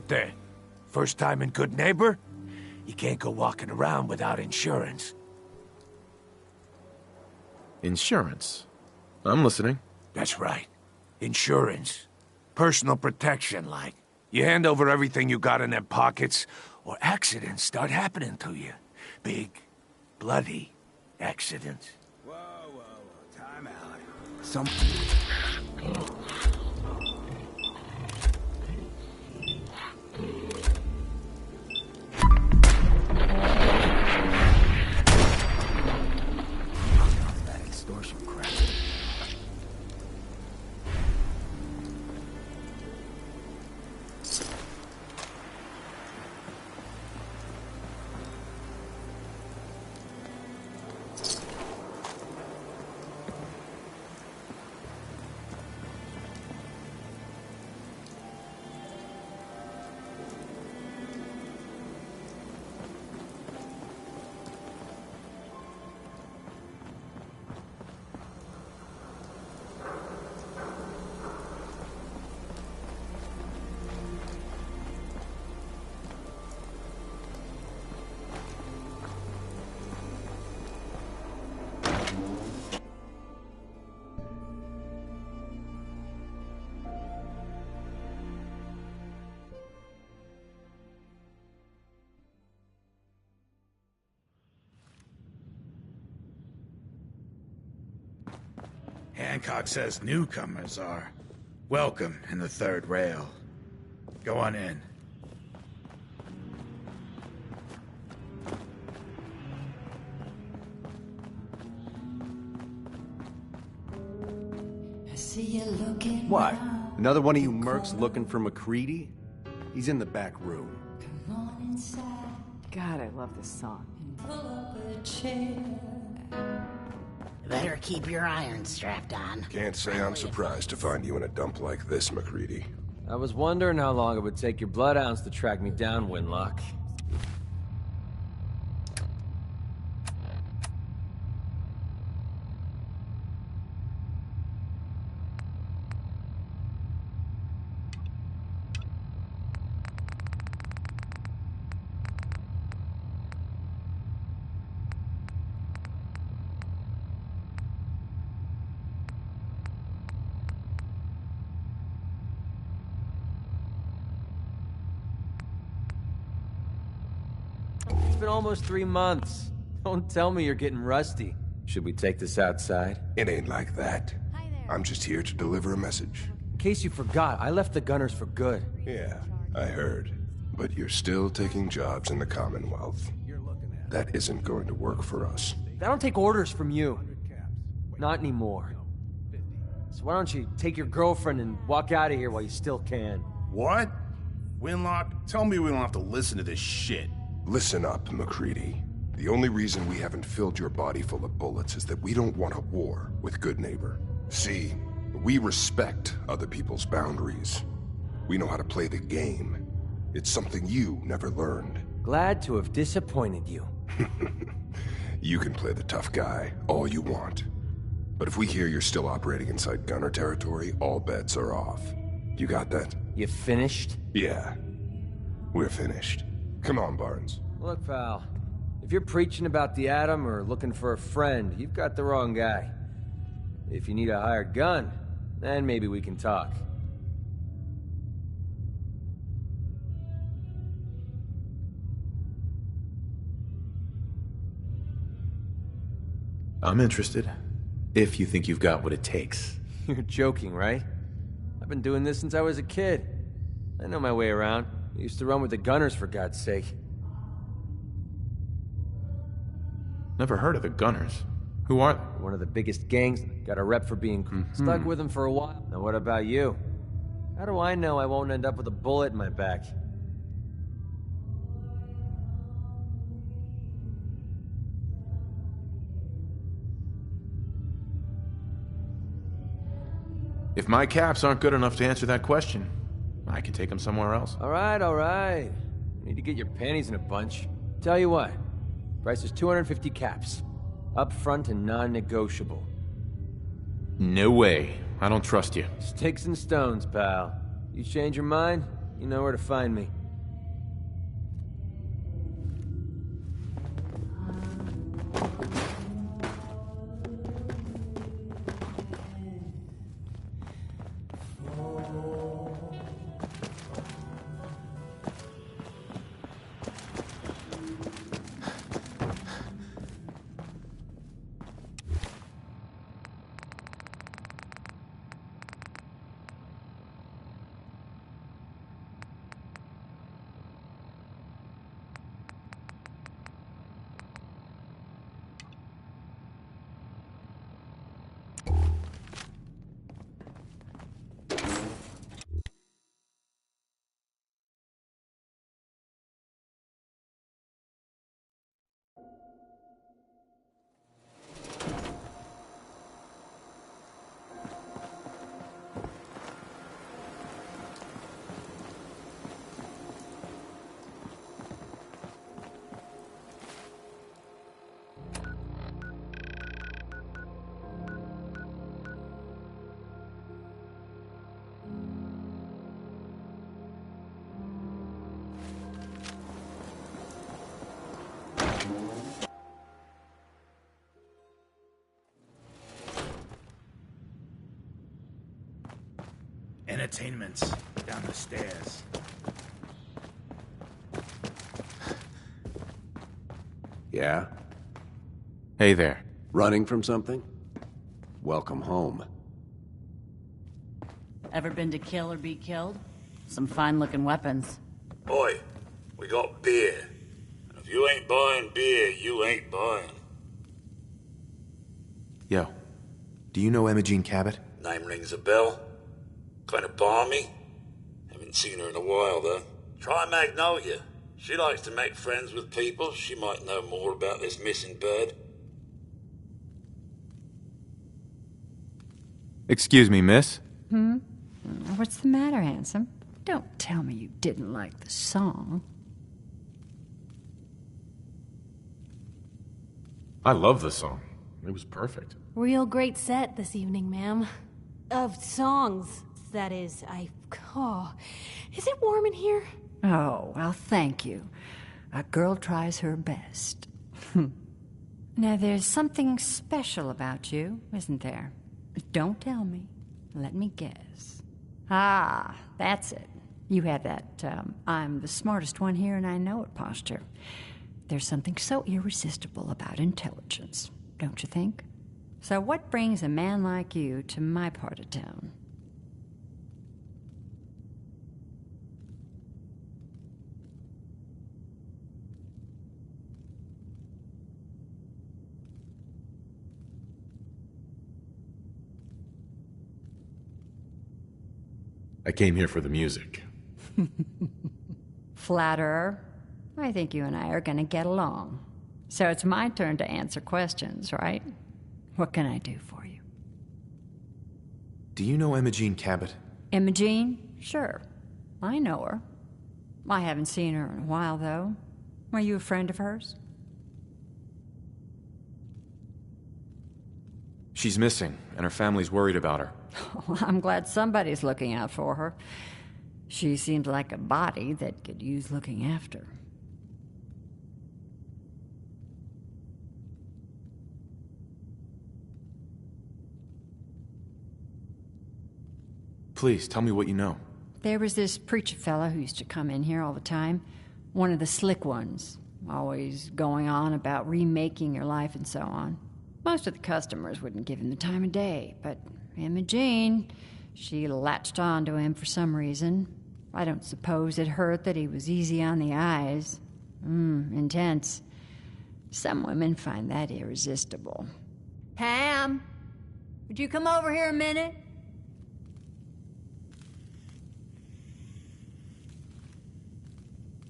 There. First time in Good Neighbor? You can't go walking around without insurance. Insurance? I'm listening. That's right. Insurance. Personal protection, like. You hand over everything you got in them pockets, or accidents start happening to you. Big, bloody accidents. Whoa, whoa, whoa. Time out. That extortion crap. Hancock says newcomers are welcome in the third rail. Go on in. What? Another one of you mercs looking for McCready? He's in the back room. God, I love this song. Better keep your iron strapped on. Can't say I'm surprised to find you in a dump like this, McCready. I was wondering how long it would take your bloodhounds to track me down, Winlock. It's been almost 3 months. Don't tell me you're getting rusty. Should we take this outside? It ain't like that. I'm just here to deliver a message. In case you forgot, I left the Gunners for good. Yeah, I heard. But you're still taking jobs in the Commonwealth. That isn't going to work for us. I don't take orders from you. Not anymore. So why don't you take your girlfriend and walk out of here while you still can? What? Winlock, tell me we don't have to listen to this shit. Listen up, McCready. The only reason we haven't filled your body full of bullets is that we don't want a war with Good Neighbor. See, we respect other people's boundaries. We know how to play the game. It's something you never learned. Glad to have disappointed you. You can play the tough guy all you want. But if we hear you're still operating inside Gunner territory, all bets are off. You got that? You finished? Yeah. We're finished. Come on, Barnes. Look, pal. If you're preaching about the Atom or looking for a friend, you've got the wrong guy. If you need a hired gun, then maybe we can talk. I'm interested. If you think you've got what it takes. You're joking, right? I've been doing this since I was a kid. I know my way around. I used to run with the Gunners, for God's sake. Never heard of the Gunners. Who are they? One of the biggest gangs, got a rep for being stuck with them for a while. Now what about you? How do I know I won't end up with a bullet in my back? If my caps aren't good enough to answer that question, I can take them somewhere else. All right. You need to get your panties in a bunch. Tell you what, price is 250 caps. Up front and non-negotiable. No way. I don't trust you. Sticks and stones, pal. You change your mind, you know where to find me. Entertainment's down the stairs. Yeah? Hey there. Running from something? Welcome home. Ever been to kill or be killed? Some fine-looking weapons. Boy, we got beer. And if you ain't buying beer, you ain't buying. Yo, do you know Imogene Cabot? Name rings a bell. Kind of balmy. Haven't seen her in a while, though. Try Magnolia. She likes to make friends with people. She might know more about this missing bird. Excuse me, miss? What's the matter, handsome? Don't tell me you didn't like the song. I love the song. It was perfect. Real great set this evening, ma'am. Of songs, that is. Oh, is it warm in here? Oh, well, thank you. A girl tries her best. Now, there's something special about you, isn't there? Don't tell me. Let me guess. Ah, that's it. You have that, I'm the smartest one here and I know it posture. There's something so irresistible about intelligence, don't you think? So what brings a man like you to my part of town? I came here for the music. Flatterer. I think you and I are gonna get along. So it's my turn to answer questions, right? What can I do for you? Do you know Imogene Cabot? Imogene? Sure. I know her. I haven't seen her in a while, though. Are you a friend of hers? She's missing, and her family's worried about her. Well, I'm glad somebody's looking out for her. She seems like a body that could use looking after. Please, tell me what you know. There was this preacher fellow who used to come in here all the time. One of the slick ones. Always going on about remaking your life and so on. Most of the customers wouldn't give him the time of day, but Imogene, she latched on to him for some reason. I don't suppose it hurt that he was easy on the eyes. Intense. Some women find that irresistible. Pam, would you come over here a minute?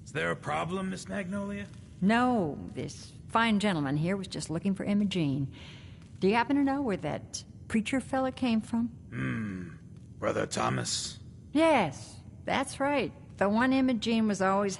Is there a problem, Miss Magnolia? No, this fine gentleman here was just looking for Imogene. Do you happen to know where that preacher fella came from? Brother Thomas? Yes, that's right. The one Imogene was always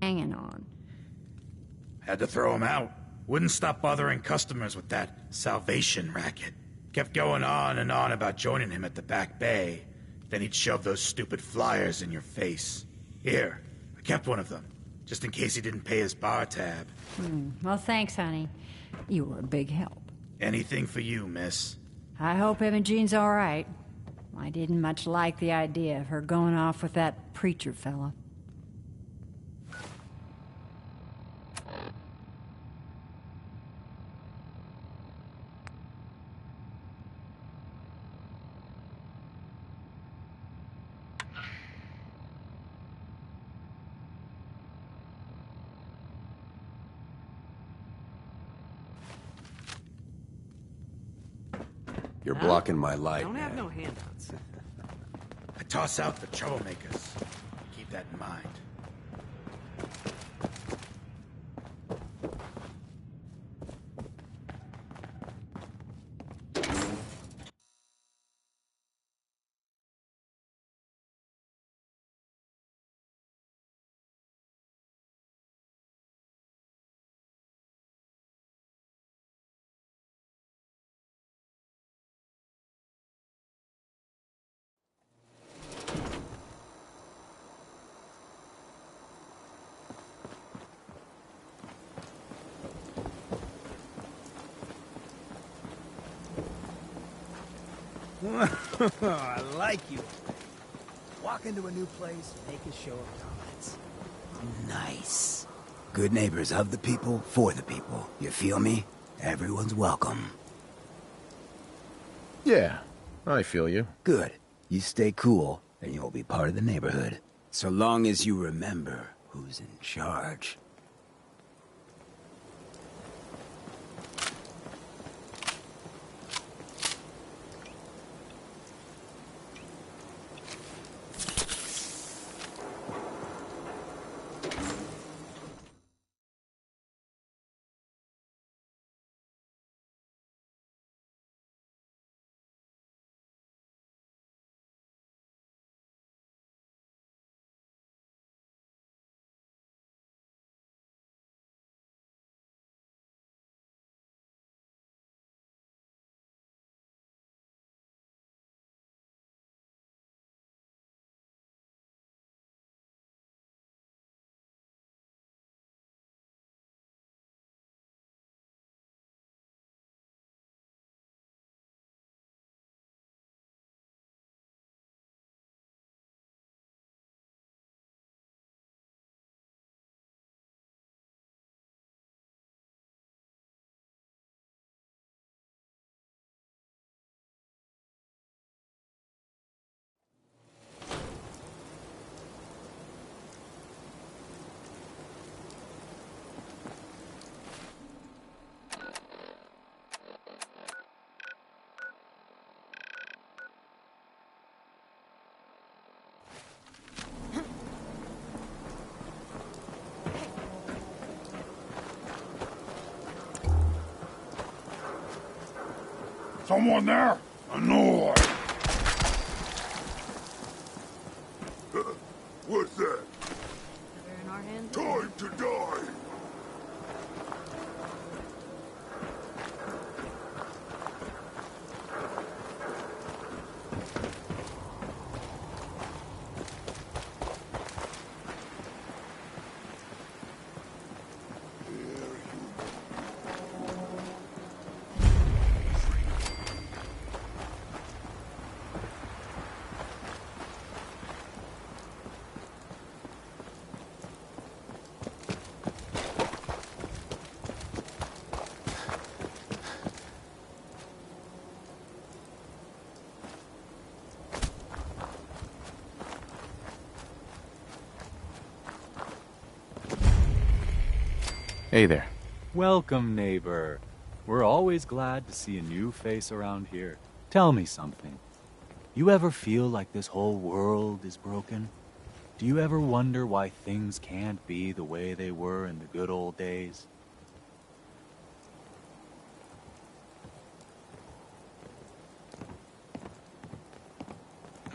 hanging on. Had to throw him out. Wouldn't stop bothering customers with that salvation racket. Kept going on and on about joining him at the back bay. Then he'd shove those stupid flyers in your face. Here, I kept one of them, just in case he didn't pay his bar tab. Well, thanks, honey. You were a big help. Anything for you, miss. I hope Imogene's all right. I didn't much like the idea of her going off with that preacher fella. You're blocking my light. Don't have man. no handouts. I toss out the troublemakers. Keep that in mind. I like you. Walk into a new place, make a show of dominance. Nice. Good neighbors of the people, for the people. You feel me? Everyone's welcome. Yeah, I feel you. Good. You stay cool, and you'll be part of the neighborhood. So long as you remember who's in charge. Someone there? Annoy! What's that? They're in our hands. Time to die! Hey there. Welcome, neighbor. We're always glad to see a new face around here. Tell me something. You ever feel like this whole world is broken? Do you ever wonder why things can't be the way they were in the good old days?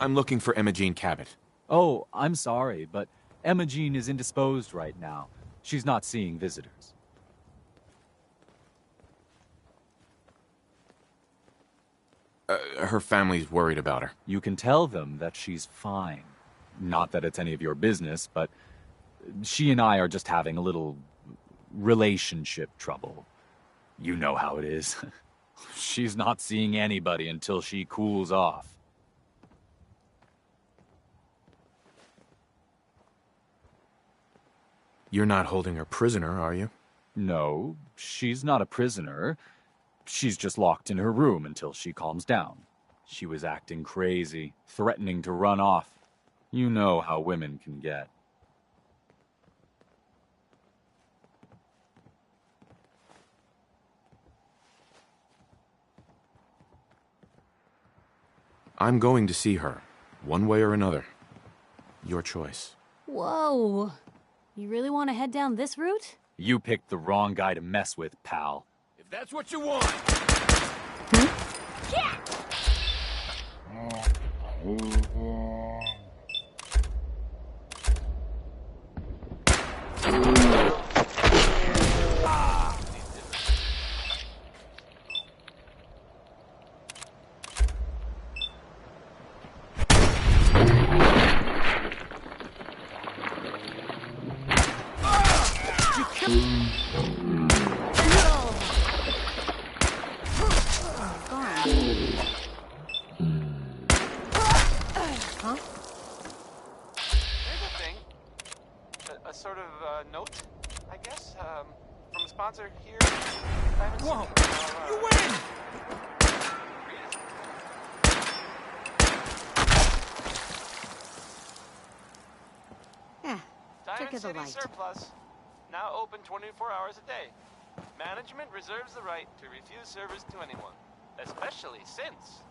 I'm looking for Emma Jean Cabot. Oh, I'm sorry, but Emma Jean is indisposed right now. She's not seeing visitors. Her family's worried about her. You can tell them that she's fine. Not that it's any of your business, but she and I are just having a little relationship trouble. You know how it is. She's not seeing anybody until she cools off. You're not holding her prisoner, are you? No, she's not a prisoner. She's just locked in her room until she calms down. She was acting crazy, threatening to run off. You know how women can get. I'm going to see her, one way or another. Your choice. Whoa. You really want to head down this route? You picked the wrong guy to mess with, pal. If that's what you want. Yeah. Sponsor here. Whoa! You win! Yeah, Diamond of the City light. Surplus. Now open 24 hours a day. Management reserves the right to refuse service to anyone, especially since.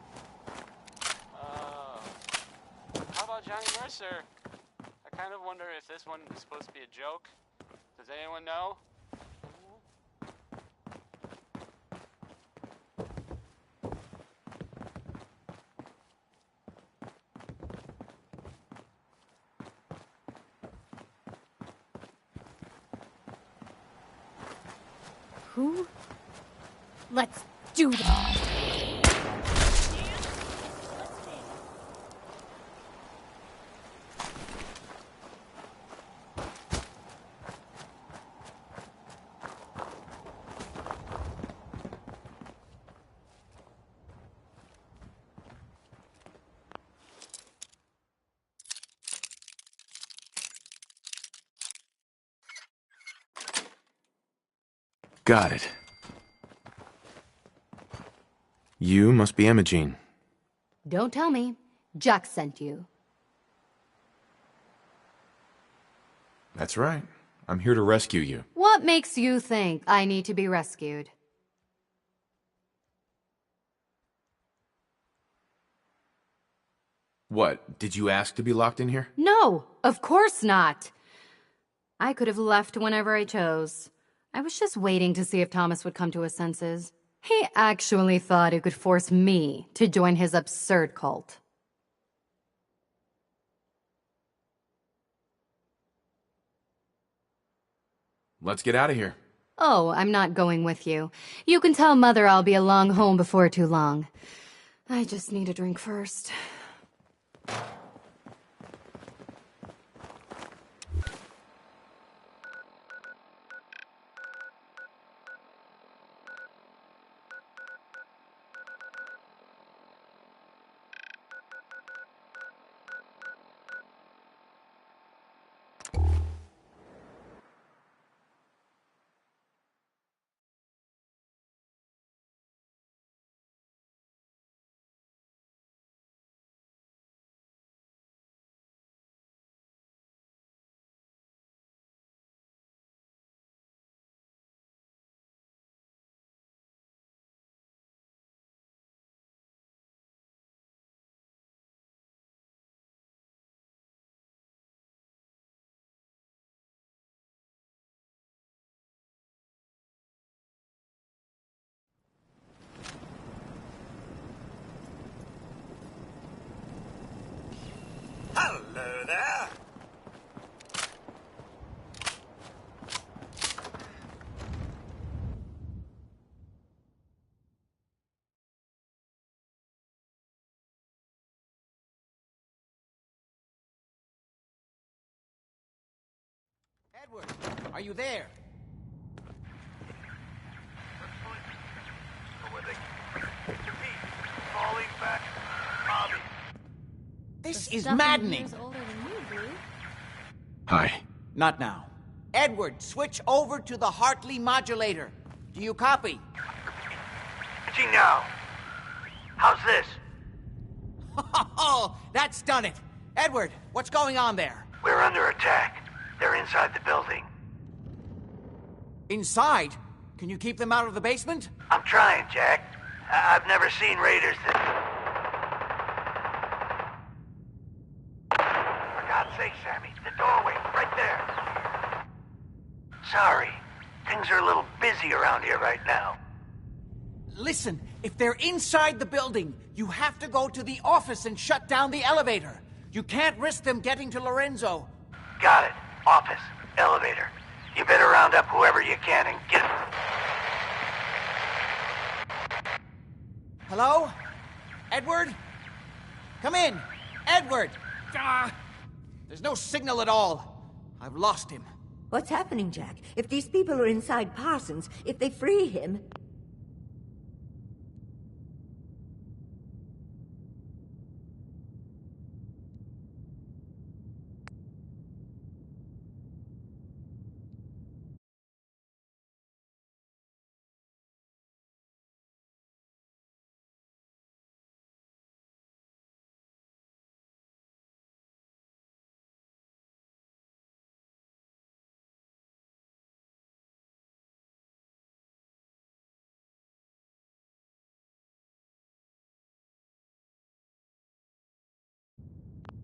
How about Johnny Mercer? I kind of wonder if this one is supposed to be a joke. Does anyone know? Who? Let's do this. Got it. You must be Emma Jean. Don't tell me. Jack sent you. That's right. I'm here to rescue you. What makes you think I need to be rescued? What, did you ask to be locked in here? No, of course not. I could have left whenever I chose. I was just waiting to see if Thomas would come to his senses. He actually thought he could force me to join his absurd cult. Let's get out of here. Oh, I'm not going with you. You can tell Mother I'll be along home before too long. I just need a drink first. Hello there. Edward, are you there? This is maddening. Hi. Not now. Edward, switch over to the Hartley modulator. Do you copy? Switching now. How's this? Oh, that's done it. Edward, what's going on there? We're under attack. They're inside the building. Inside? Can you keep them out of the basement? I'm trying, Jack. I've never seen raiders that... For God's sake, Sammy, the doorway, right there. Sorry. Things are a little busy around here right now. Listen, if they're inside the building, you have to go to the office and shut down the elevator. You can't risk them getting to Lorenzo. Got it. Office. Elevator. You better round up whoever you can and get... Hello? Edward? Come in. Edward! There's no signal at all. I've lost him. What's happening, Jack? If these people are inside Parsons, if they free him...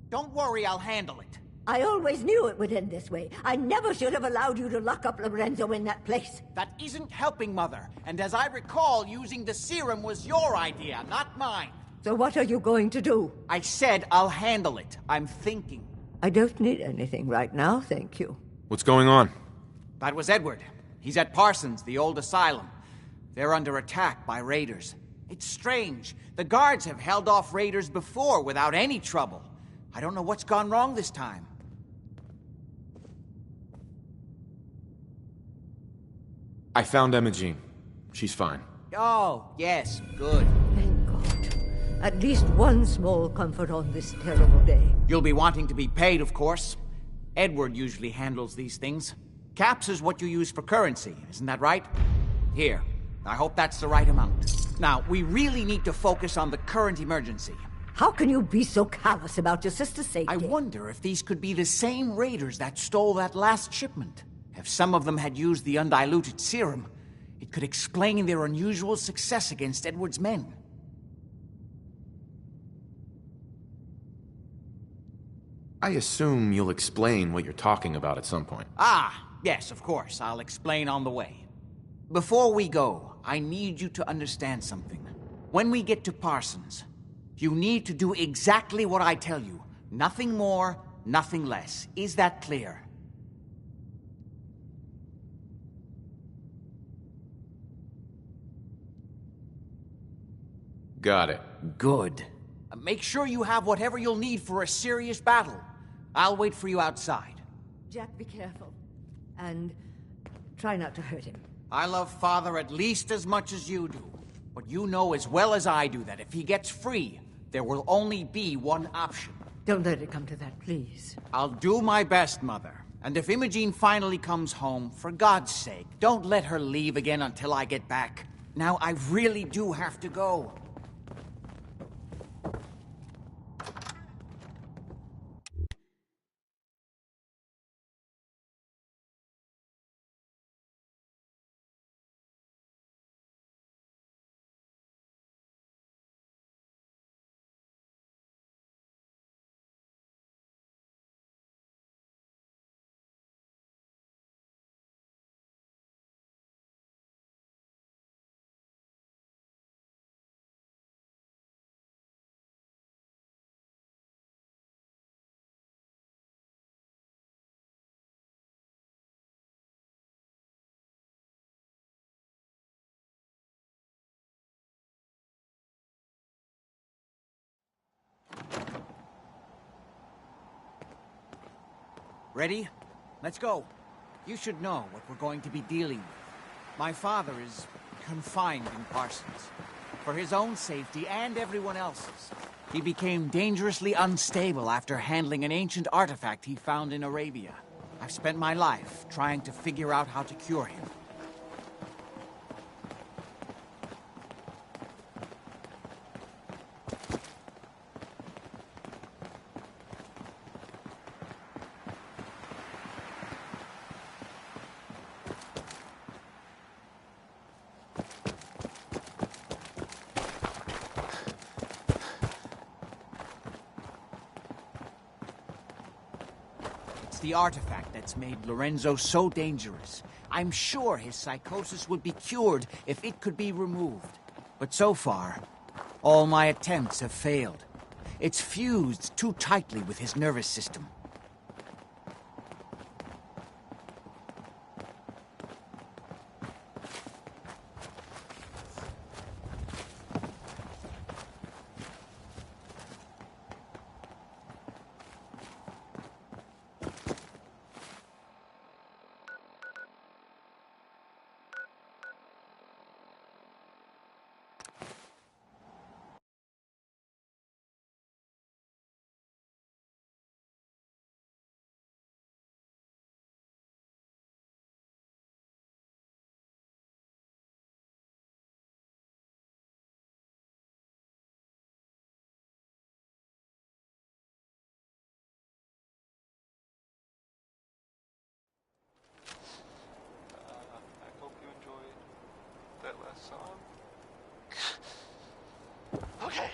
Don't worry, I'll handle it. I always knew it would end this way. I never should have allowed you to lock up Lorenzo in that place. That isn't helping, Mother. And as I recall, using the serum was your idea, not mine. So what are you going to do? I said I'll handle it. I'm thinking. I don't need anything right now, thank you. What's going on? That was Edward. He's at Parsons, the old asylum. They're under attack by raiders. It's strange. The guards have held off raiders before without any trouble. I don't know what's gone wrong this time. I found Imogene. She's fine. Oh, yes, good. Thank God. At least one small comfort on this terrible day. You'll be wanting to be paid, of course. Edward usually handles these things. Caps is what you use for currency, isn't that right? Here, I hope that's the right amount. Now, we really need to focus on the current emergency. How can you be so callous about your sister's safety? I wonder if these could be the same raiders that stole that last shipment. If some of them had used the undiluted serum, it could explain their unusual success against Edward's men. I assume you'll explain what you're talking about at some point. Ah, yes, of course. I'll explain on the way. Before we go, I need you to understand something. When we get to Parsons, you need to do exactly what I tell you. Nothing more, nothing less. Is that clear? Got it. Good. Make sure you have whatever you'll need for a serious battle. I'll wait for you outside. Jack, be careful. And try not to hurt him. I love Father at least as much as you do. But you know as well as I do that if he gets free, there will only be one option. Don't let it come to that, please. I'll do my best, Mother. And if Imogene finally comes home, for God's sake, don't let her leave again until I get back. Now, I really do have to go. Ready? Let's go. You should know what we're going to be dealing with. My father is confined in Parsons. For his own safety and everyone else's. He became dangerously unstable after handling an ancient artifact he found in Arabia. I've spent my life trying to figure out how to cure him. The artifact that's made Lorenzo so dangerous. I'm sure his psychosis would be cured if it could be removed. But so far, all my attempts have failed. It's fused too tightly with his nervous system. That last song. Okay.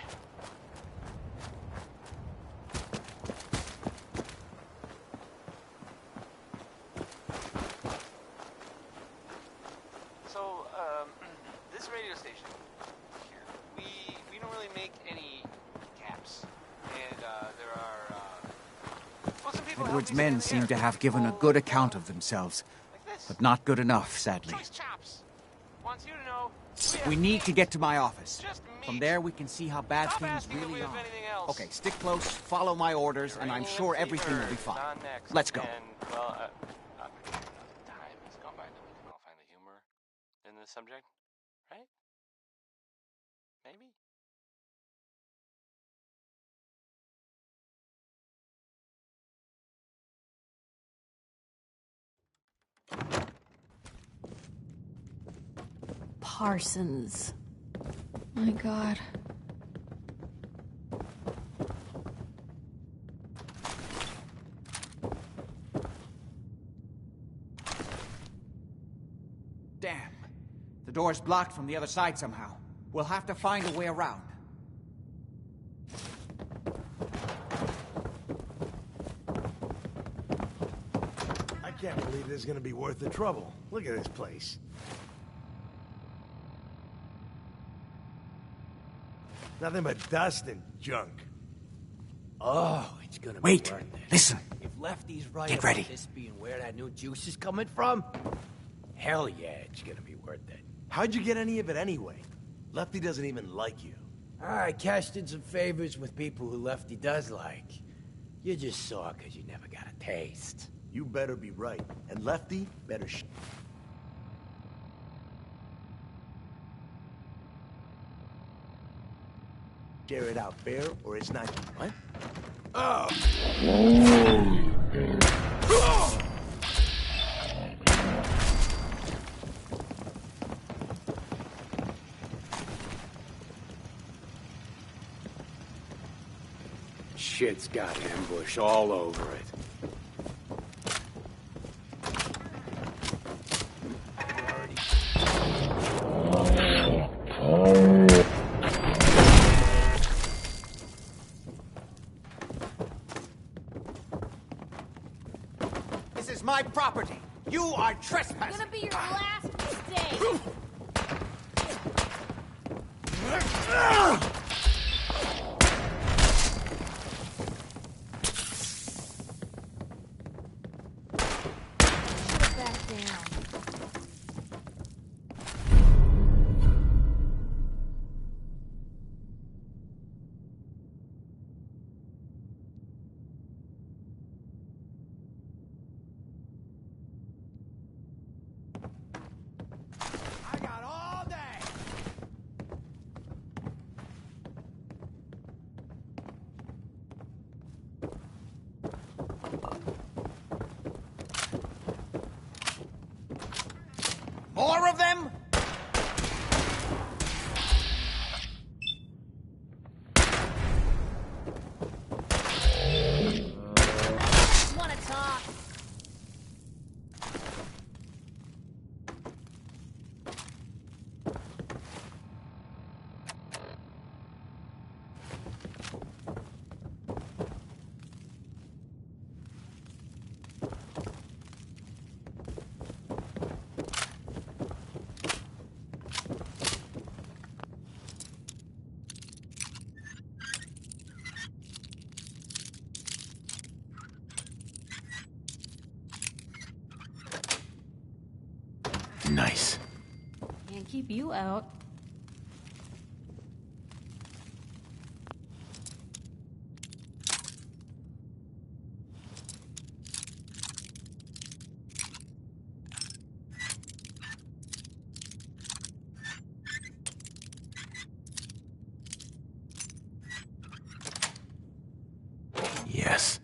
So, this radio station here, we don't really make any caps, and there are well, some people. Edward's men seem to have given a good account of themselves, but not good enough, sadly. We need to get to my office. From there, we can see how bad things really are. Okay, stick close, follow my orders, and I'm sure everything will be fine. Let's go. And, well, time has gone by that we can all find the humor in this subject, right? Maybe? Parsons. My God. Damn. The door's blocked from the other side somehow. We'll have to find a way around. I can't believe this is gonna be worth the trouble. Look at this place. Nothing but dust and junk. Oh, it's gonna be Wait, worth it. listen. If Lefty's right Get about ready. this being where that new juice is coming from, hell yeah, it's gonna be worth it. How'd you get any of it anyway? Lefty doesn't even like you. I cashed in some favors with people who Lefty does like. You just saw because you never got a taste. You better be right. And Lefty better share it out fair, or it's not... What? Oh! Shit's got ambush all over it. This is my property. You are trespassing. Gonna be your last mistake. Sit back down. I got all day. More of them? Wanna talk? Nice. Can't keep you out. Yes.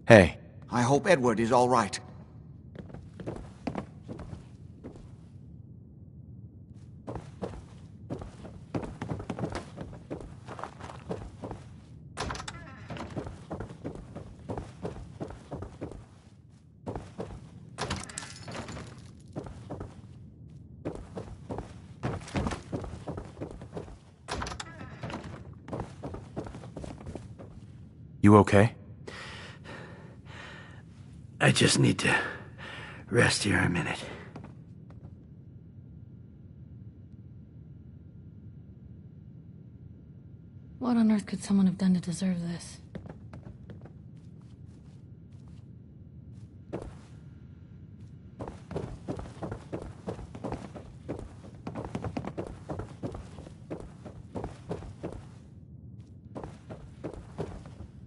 Hey. I hope Edward is all right. You okay? I just need to rest here a minute. What on earth could someone have done to deserve this?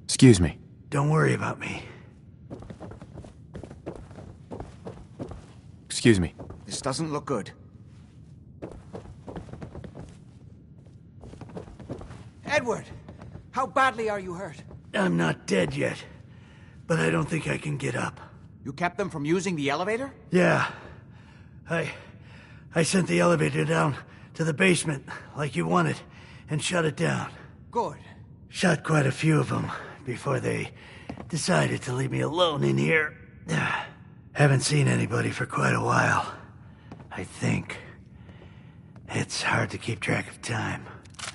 Excuse me. Don't worry about me. Excuse me. This doesn't look good. Edward! How badly are you hurt? I'm not dead yet, but I don't think I can get up. You kept them from using the elevator? Yeah. I sent the elevator down to the basement, like you wanted, and shut it down. Good. Shot quite a few of them before they decided to leave me alone in here. Haven't seen anybody for quite a while, I think. It's hard to keep track of time.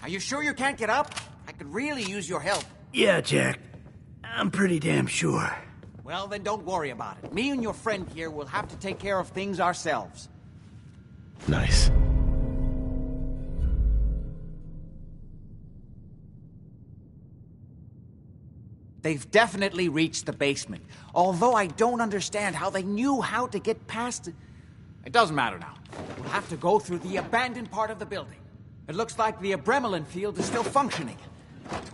Are you sure you can't get up? I could really use your help. Yeah, Jack. I'm pretty damn sure. Well, then don't worry about it. Me and your friend here will have to take care of things ourselves. Nice. They've definitely reached the basement, although I don't understand how they knew how to get past it. It doesn't matter now. We'll have to go through the abandoned part of the building. It looks like the Abremelin field is still functioning,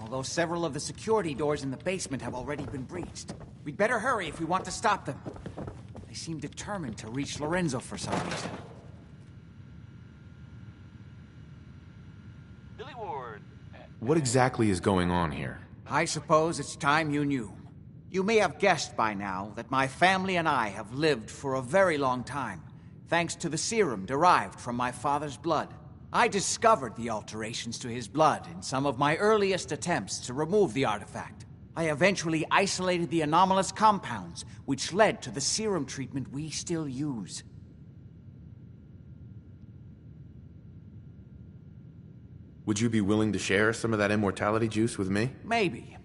although several of the security doors in the basement have already been breached. We'd better hurry if we want to stop them. They seem determined to reach Lorenzo for some reason. Billy Ward. What exactly is going on here? I suppose it's time you knew. You may have guessed by now that my family and I have lived for a very long time, thanks to the serum derived from my father's blood. I discovered the alterations to his blood in some of my earliest attempts to remove the artifact. I eventually isolated the anomalous compounds, which led to the serum treatment we still use. Would you be willing to share some of that immortality juice with me? Maybe.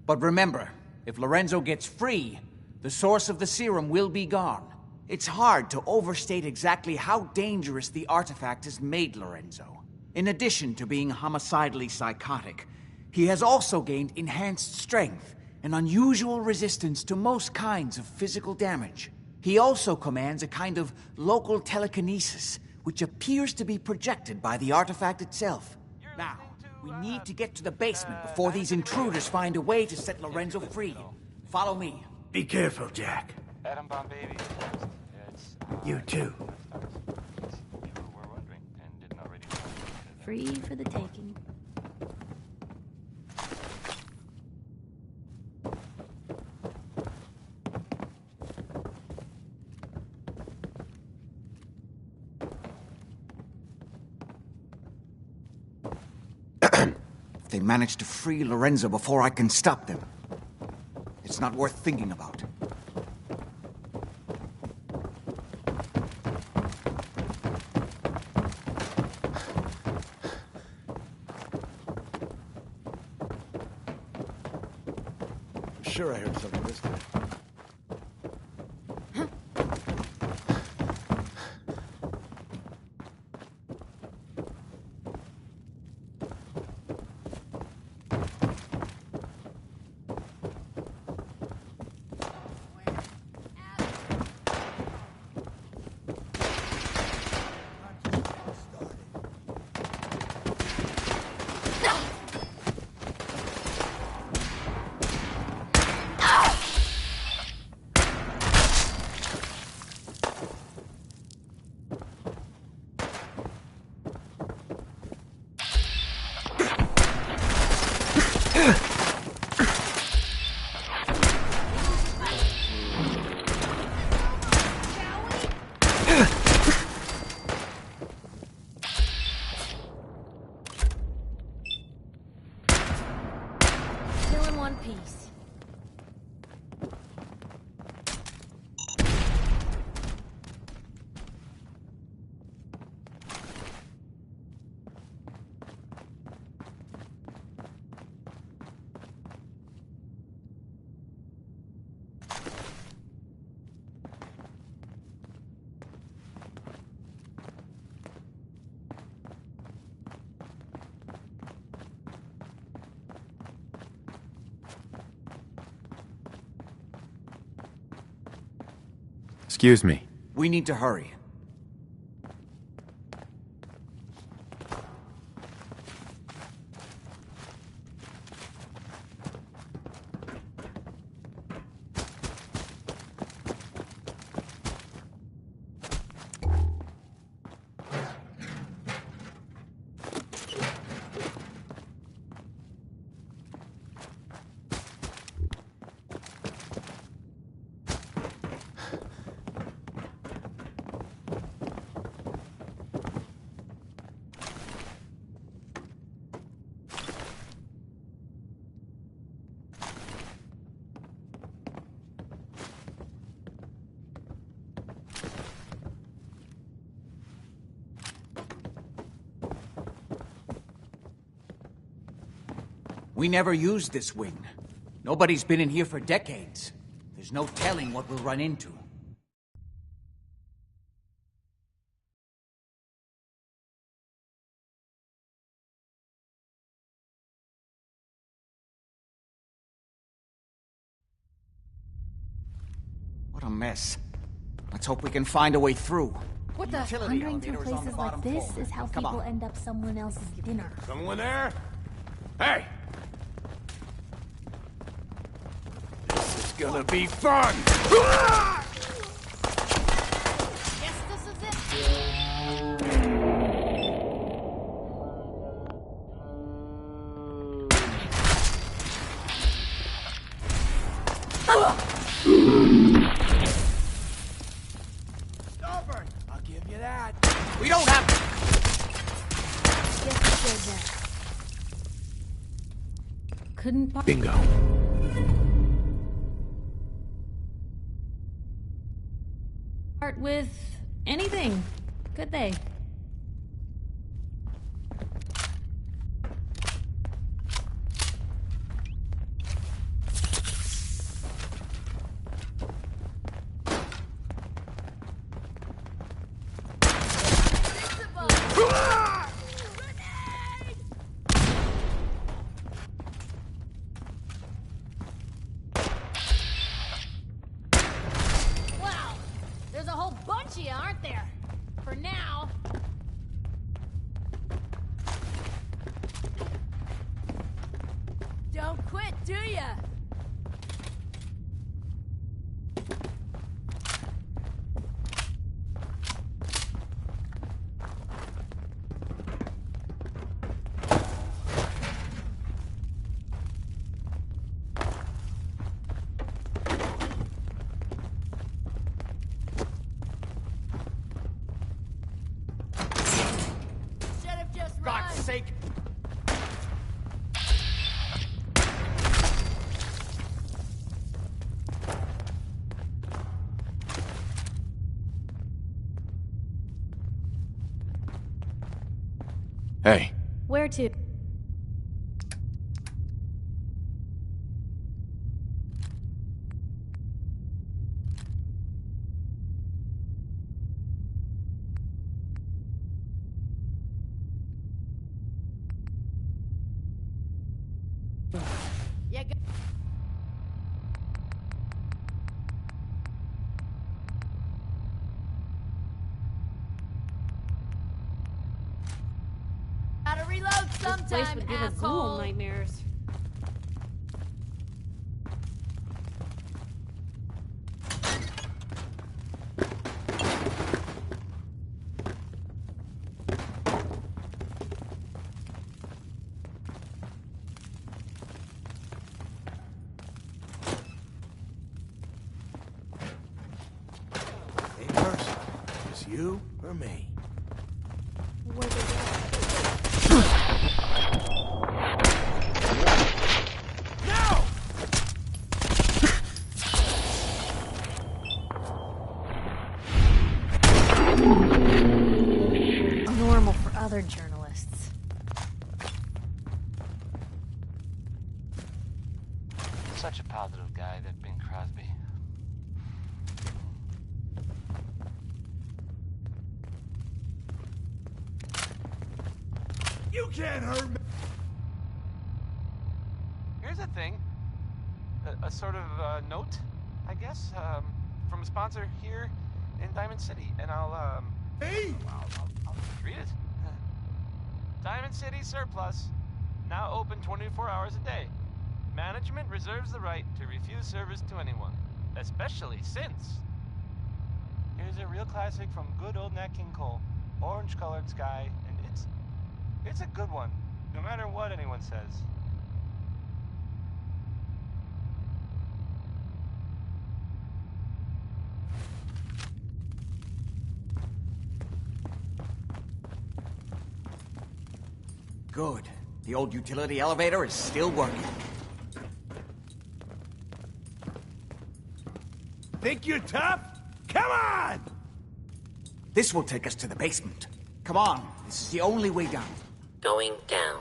But remember, if Lorenzo gets free, the source of the serum will be gone. It's hard to overstate exactly how dangerous the artifact has made Lorenzo. In addition to being homicidally psychotic, he has also gained enhanced strength and unusual resistance to most kinds of physical damage. He also commands a kind of local telekinesis, which appears to be projected by the artifact itself. Now, we need to get to the basement before these intruders find a way to set Lorenzo free. Follow me. Be careful, Jack. Atom Bomb Baby. You too. Free for the taking. If they manage to free Lorenzo before I can stop them, it's not worth thinking about. I'm sure I heard something this time. Excuse me. We need to hurry. We never used this wing. Nobody's been in here for decades. There's no telling what we'll run into. What a mess. Let's hope we can find a way through. What the? Wandering through places like this is how people end up someone else's dinner. Someone there? Hey! This is gonna be fun! Guess this is it. Stubborn! I'll give you that. We don't have... Guess it's dead then. Couldn't... Bingo. Part with anything, could they? Wow, there's a whole bunch of you, aren't there? For now. Don't quit, do ya? God's sake! Hey. Where to? Yeah. Gotta reload sometime. This place would give a ghoul nightmares. Hey, person. It's you or me? Normal for other journalists. Such a positive guy, that Bink Crosby. You can't hurt me! Here's a thing. A sort of note, I guess. from a sponsor here in Diamond City, and I'll read it. Diamond City Surplus, now open 24 hours a day. Management reserves the right to refuse service to anyone, especially since... Here's a real classic from good old Nat King Cole. Orange-colored sky, and it's a good one, no matter what anyone says. Good. The old utility elevator is still working. Think you're tough? Come on! This will take us to the basement. Come on, this is the only way down. Going down.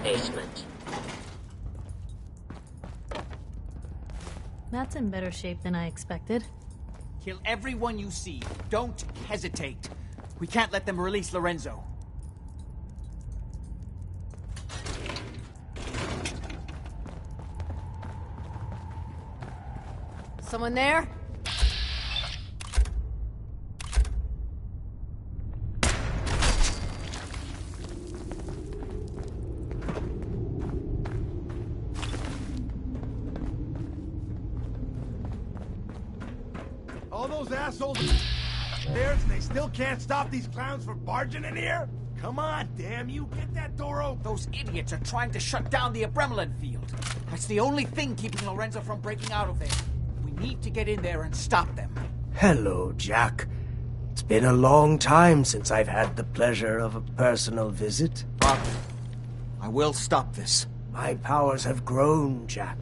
Basement. That's in better shape than I expected. Kill everyone you see. Don't hesitate. We can't let them release Lorenzo. Someone there? All those assholes upstairs and they still can't stop these clowns from barging in here? Come on, damn you, get that door open! Those idiots are trying to shut down the Abremlin field. That's the only thing keeping Lorenzo from breaking out of there. We need to get in there and stop them. Hello, Jack. It's been a long time since I've had the pleasure of a personal visit. But I will stop this. My powers have grown, Jack.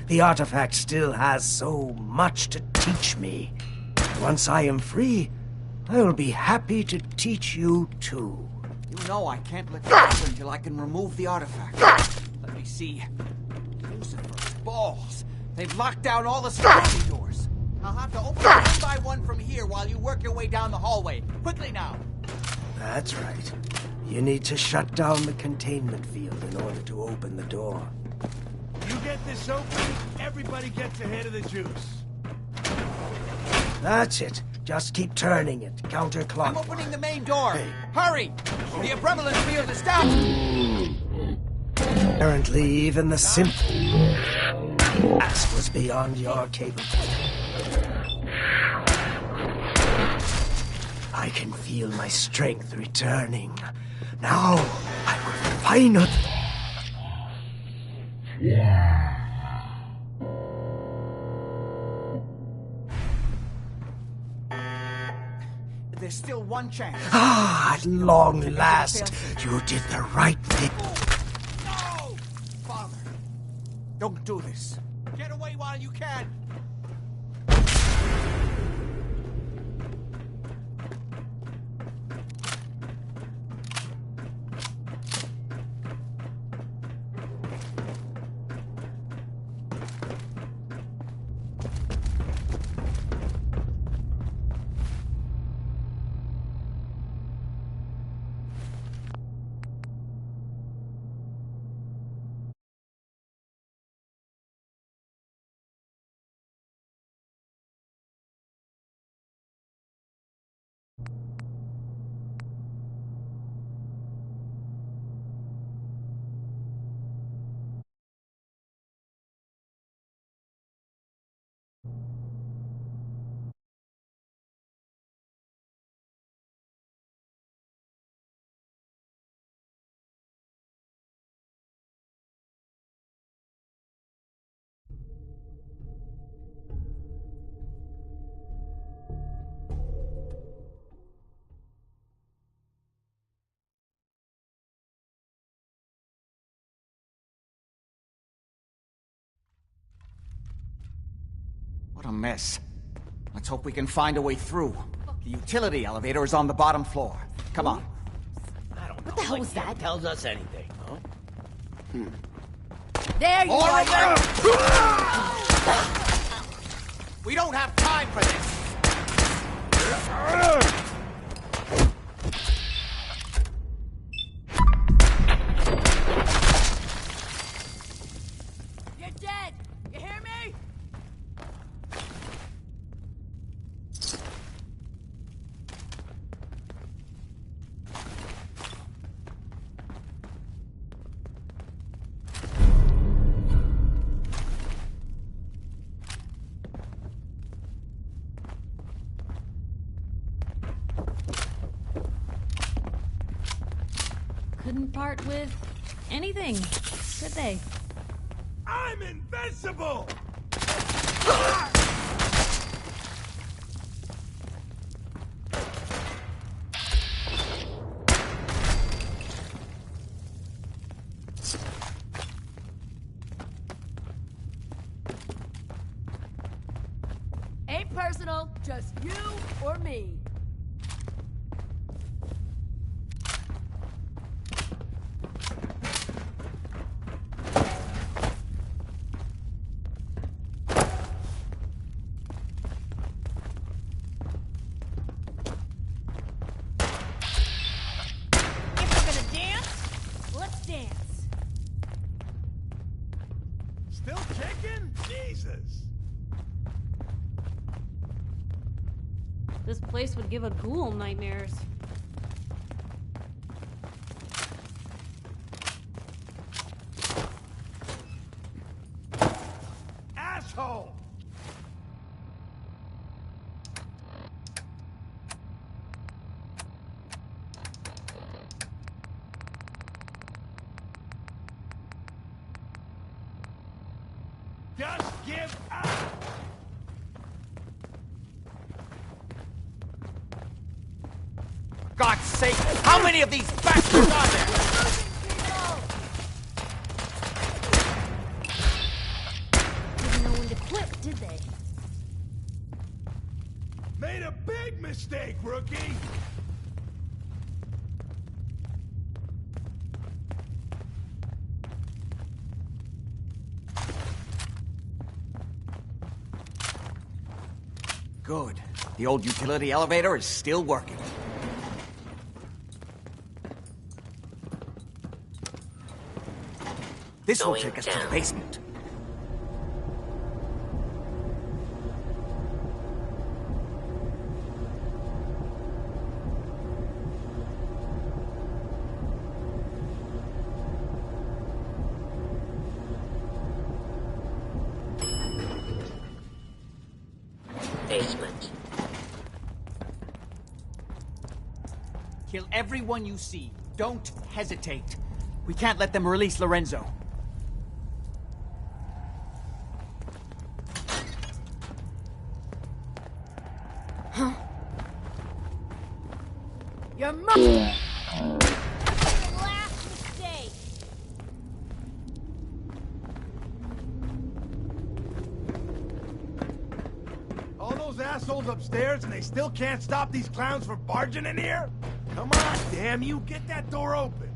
The artifact still has so much to teach me. Once I am free, I will be happy to teach you too. You know I can't let you go until I can remove the artifact. Let me see. Lucifer's balls. They've locked down all the security doors. I'll have to open them one by one from here while you work your way down the hallway. Quickly now. That's right. You need to shut down the containment field in order to open the door. You get this open, everybody gets a hit of the juice. That's it. Just keep turning it, counterclockwise. I'm opening the main door. Hey. Hurry! The Abremlin field is down! Apparently, even the simple task was beyond your capability. I can feel my strength returning. Now, I will finally... There's still one chance. Ah, at long last, you did the right thing. No! Father, don't do this. Get away while you can. What a mess. Let's hope we can find a way through. The utility elevator is on the bottom floor. Come on. What the hell was that? Tells us anything, huh? There you All are! We don't have time for this! You're dead! You hear me? Couldn't part with anything, could they? I'm invincible! Ain't personal, just you or me. Still kicking? Jesus! This place would give a ghoul nightmares. Asshole! Just give up! God's sake! How many of these bastards are there? Didn't know when to quit, did they? Made a big mistake, rookie! Good. The old utility elevator is still working. This will take us to the basement. Basement. Kill everyone you see. Don't hesitate. We can't let them release Lorenzo. Huh? Your mother! Last mistake! All those assholes upstairs and they still can't stop these clowns from barging in here? Come on, damn you, get that door open!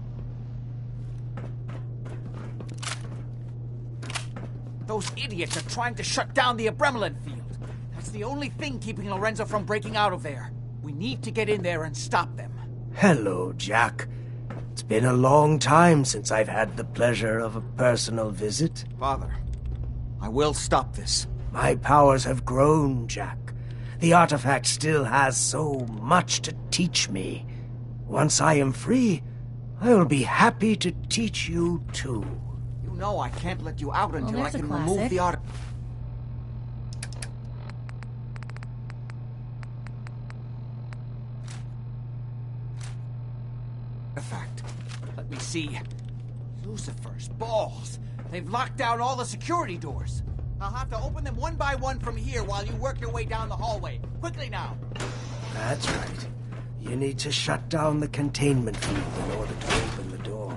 Those idiots are trying to shut down the Abremlin field. That's the only thing keeping Lorenzo from breaking out of there. We need to get in there and stop them. Hello, Jack. It's been a long time since I've had the pleasure of a personal visit. Father, I will stop this. My powers have grown, Jack. The artifact still has so much to teach me. Once I am free, I will be happy to teach you too. You know I can't let you out until I there's a can remove classic. the artifact. Let me see. Lucifer's balls. They've locked down all the security doors. I'll have to open them one by one from here while you work your way down the hallway. Quickly now. That's right. You need to shut down the containment field in order to open the door.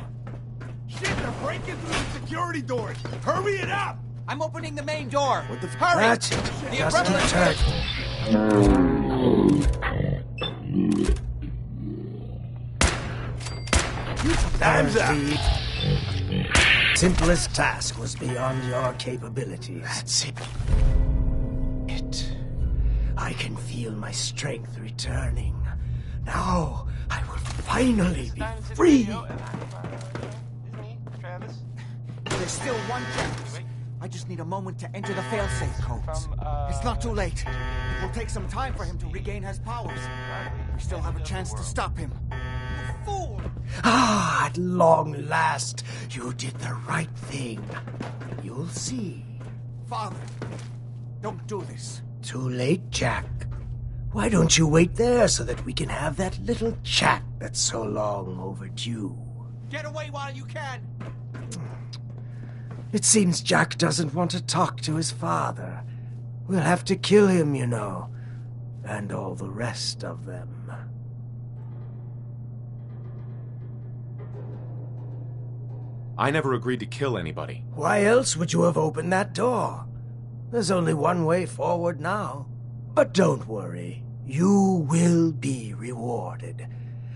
Shit, they're breaking through the security doors! Hurry it up! I'm opening the main door. What the Hurry! That's it. The Just keep umbrella- Time's up. Simplest task was beyond your capabilities. That's it. I can feel my strength returning. Now I will finally be free. There's still one check. I just need a moment to enter the failsafe codes. It's not too late. It will take some time for him to regain his powers. We still have a chance to stop him. You fool! Ah, at long last, you did the right thing. You'll see. Father, don't do this. Too late, Jack. Why don't you wait there so that we can have that little chat that's so long overdue? Get away while you can! It seems Jack doesn't want to talk to his father. We'll have to kill him, you know. And all the rest of them. I never agreed to kill anybody. Why else would you have opened that door? There's only one way forward now. But don't worry. You will be rewarded.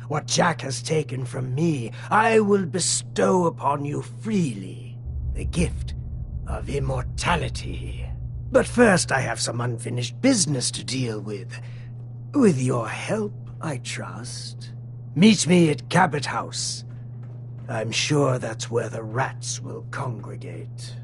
What Jack has taken from me, I will bestow upon you freely. The gift of immortality. But first I have some unfinished business to deal with. With your help, I trust. Meet me at Cabot House. I'm sure that's where the rats will congregate.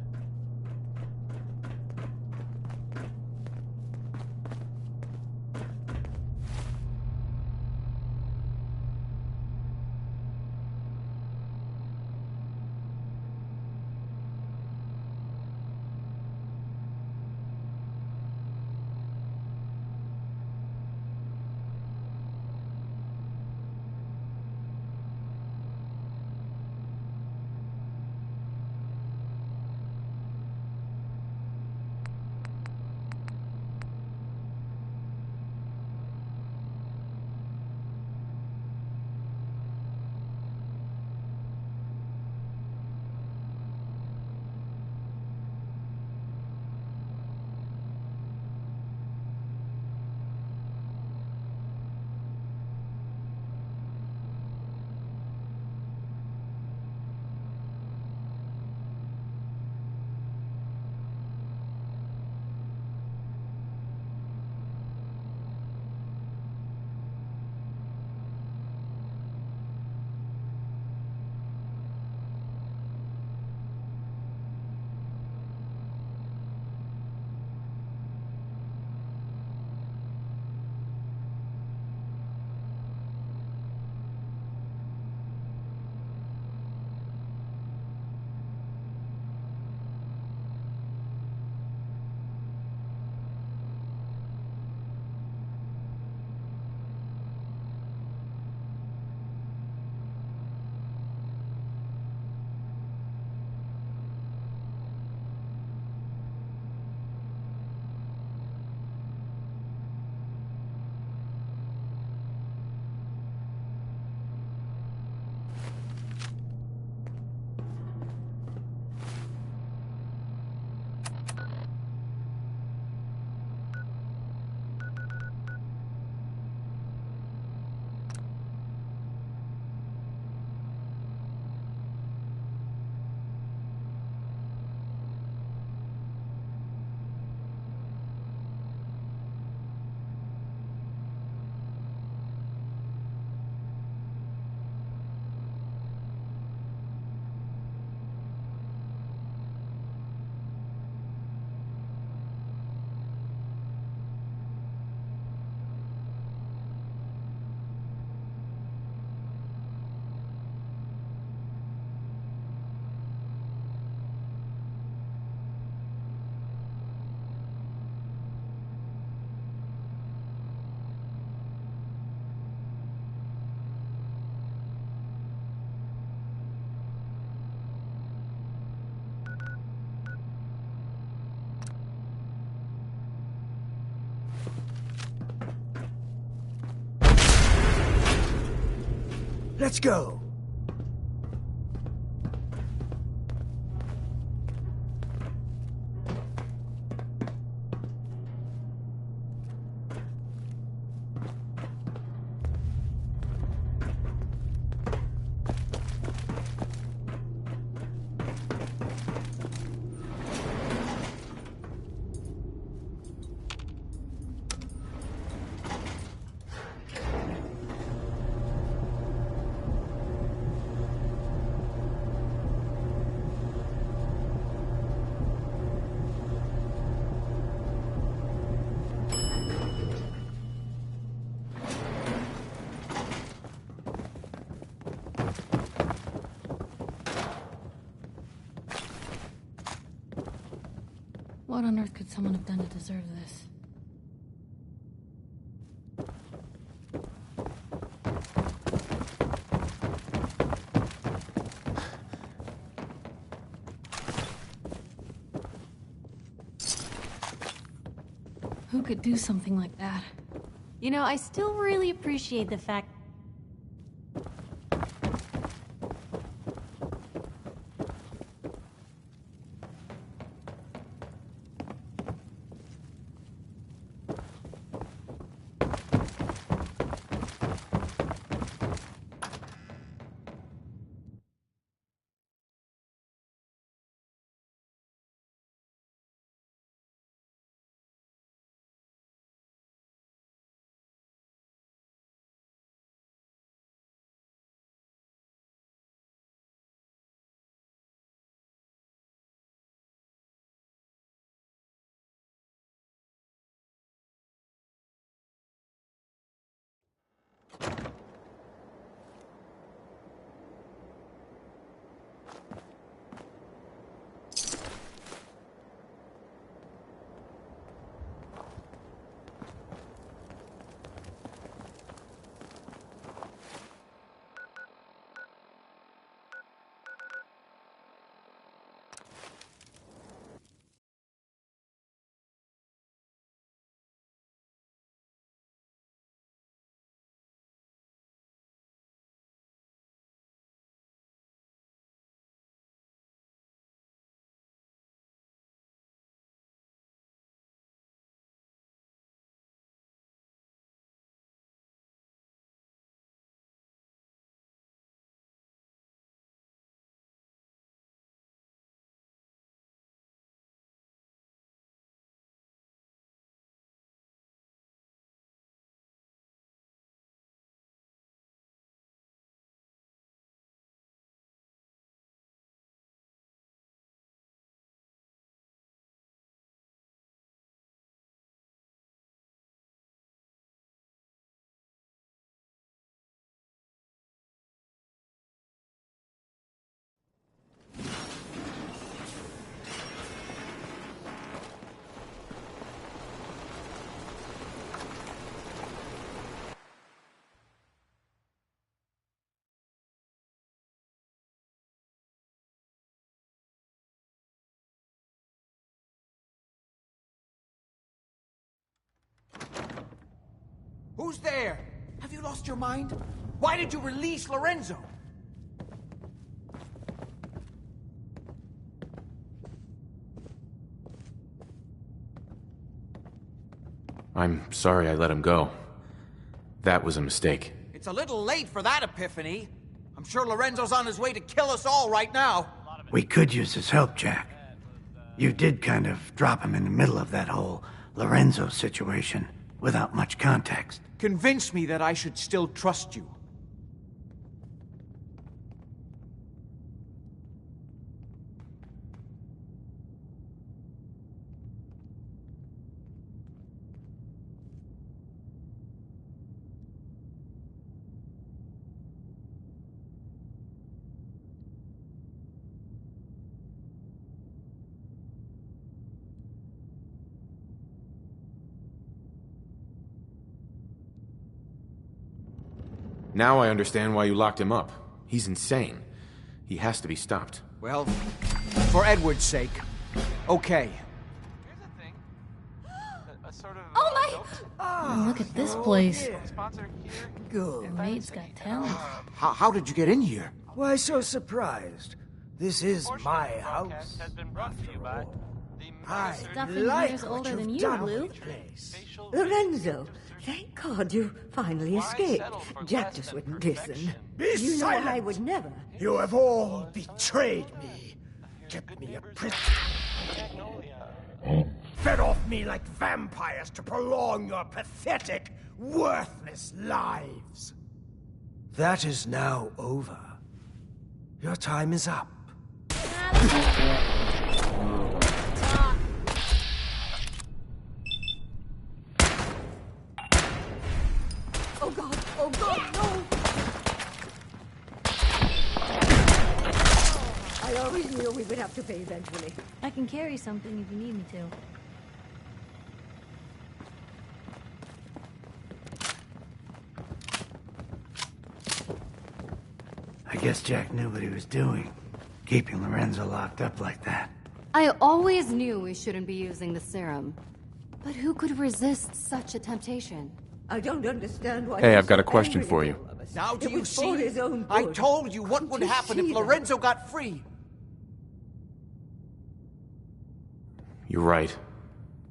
Let's go. What on earth could someone have done to deserve this? Who could do something like that? You know, I still really appreciate the fact. Who's there? Have you lost your mind? Why did you release Lorenzo? I'm sorry I let him go. That was a mistake. It's a little late for that epiphany. I'm sure Lorenzo's on his way to kill us all right now. We could use his help, Jack. You did kind of drop him in the middle of that whole Lorenzo situation, without much context. Convince me that I should still trust you. Now I understand why you locked him up. He's insane. He has to be stopped. Well, for Edward's sake, okay. Oh my! Oh, look at this place. The maid's got talent. How did you get in here? Why so surprised? This is my house. I Stuff in like here's what older you've than you, done Blue. with the place. Lorenzo, thank God you finally escaped. Jack just wouldn't listen. Be You know silent. I would never. You have all betrayed me. Kept me a prisoner. Fed off me like vampires to prolong your pathetic, worthless lives. That is now over. Your time is up. Oh God, oh God, no! I always knew we would have to pay eventually. I can carry something if you need me to. I guess Jack knew what he was doing, keeping Lorenzo locked up like that. I always knew we shouldn't be using the serum. But who could resist such a temptation? I don't understand why. Hey, I've got a question for you. Now do It you was for see? his own I good. told you what would Don't you happen if see that? Lorenzo got free. You're right.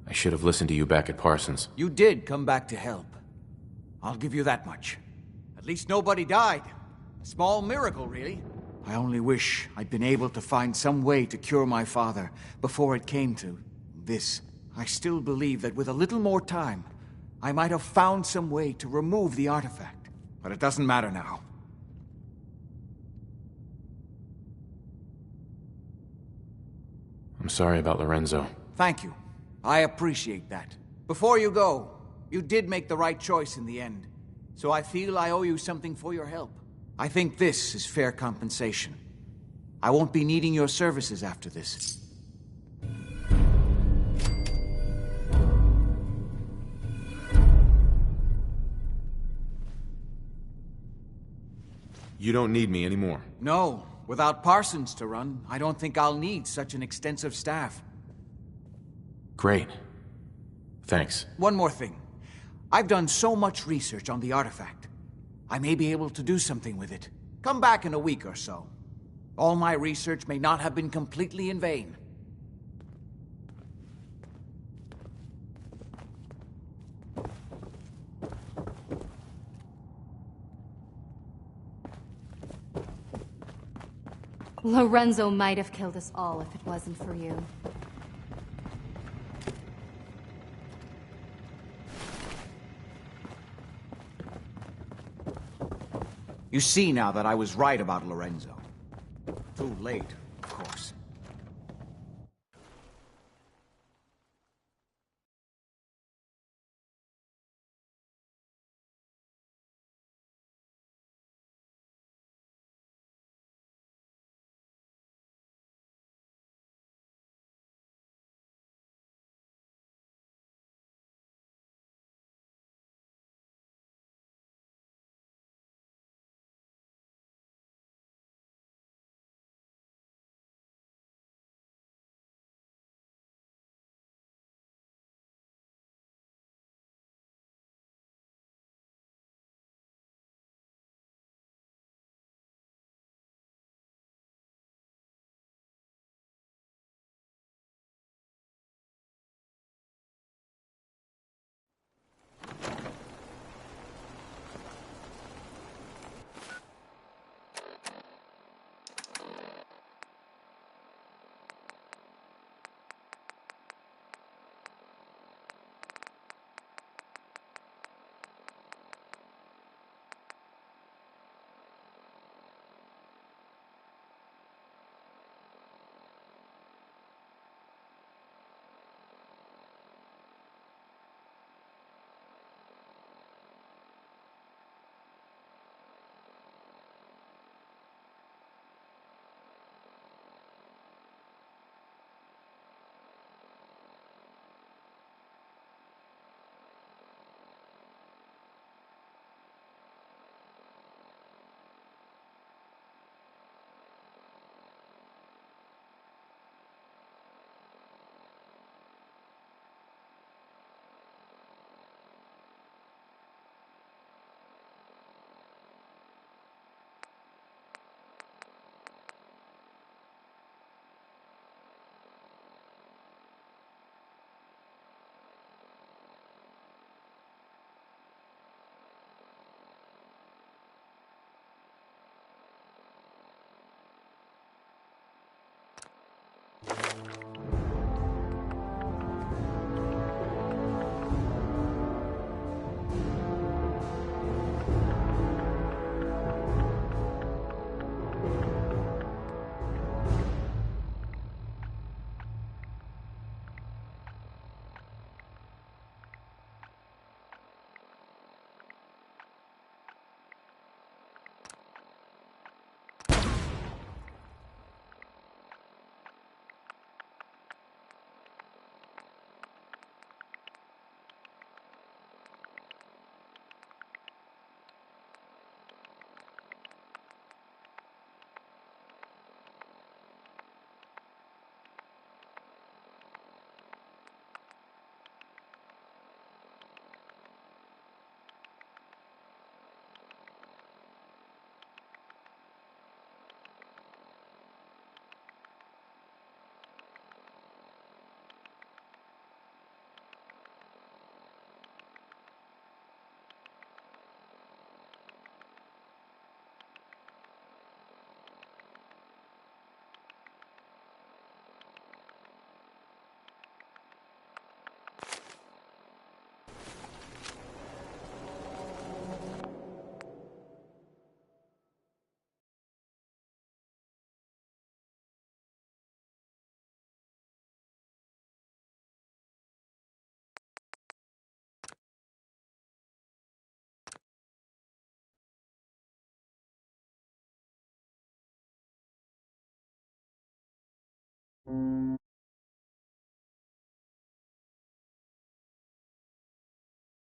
I should have listened to you back at Parsons. You did come back to help. I'll give you that much. At least nobody died. A small miracle, really. I only wish I'd been able to find some way to cure my father before it came to this. I still believe that with a little more time, I might have found some way to remove the artifact. But it doesn't matter now. I'm sorry about Lorenzo. Thank you. I appreciate that. Before you go, you did make the right choice in the end. So I feel I owe you something for your help. I think this is fair compensation. I won't be needing your services after this. You don't need me anymore. No, without Parsons to run, I don't think I'll need such an extensive staff. Great. Thanks. One more thing. I've done so much research on the artifact. I may be able to do something with it. Come back in a week or so. All my research may not have been completely in vain. Lorenzo might have killed us all if it wasn't for you. You see now that I was right about Lorenzo. Too late, of course.